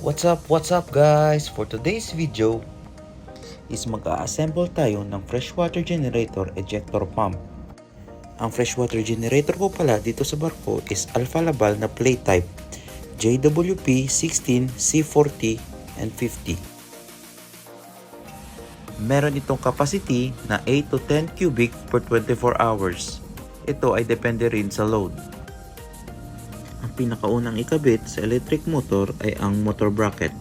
What's up guys? For today's video is mag-a-assemble tayo ng freshwater generator ejector pump. Ang freshwater generator po pala dito sa barko is Alfa Laval na plate type JWP 16, C40 and 50. Meron itong capacity na 8 to 10 cubic per 24 hours. Ito ay depende rin sa load. Ang pinakaunang ikabit sa electric motor ay ang motor bracket.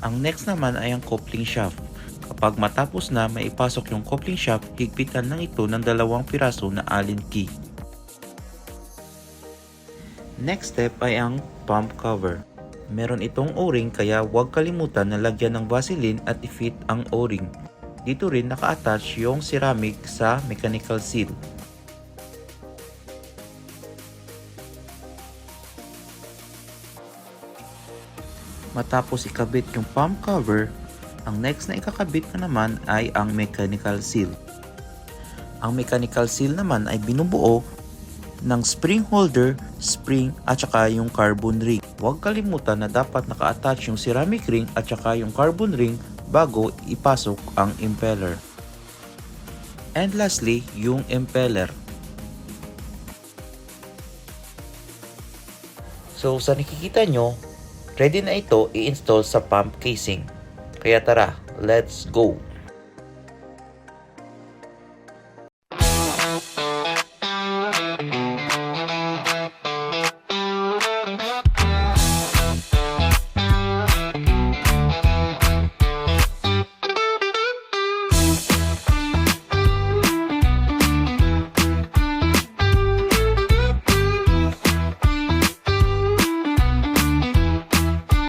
Ang next naman ay ang coupling shaft. Kapag matapos na maipasok yung coupling shaft, higpitan lang ito ng 2 piraso na Allen key. Next step ay ang pump cover. Meron itong o-ring kaya huwag kalimutan na lagyan ng Vaseline at i-fit ang o-ring. Dito rin naka-attach yung ceramic sa mechanical seal. Matapos ikabit yung pump cover, ang next na ikakabit na naman ay ang mechanical seal. Ang mechanical seal naman ay binubuo ng spring holder, spring at saka yung carbon ring. Huwag kalimutan na dapat naka-attach yung ceramic ring at saka yung carbon ring bago ipasok ang impeller. And lastly, yung impeller. So sa nakikita nyo, ready na ito i-install sa pump casing. Kaya tara, let's go!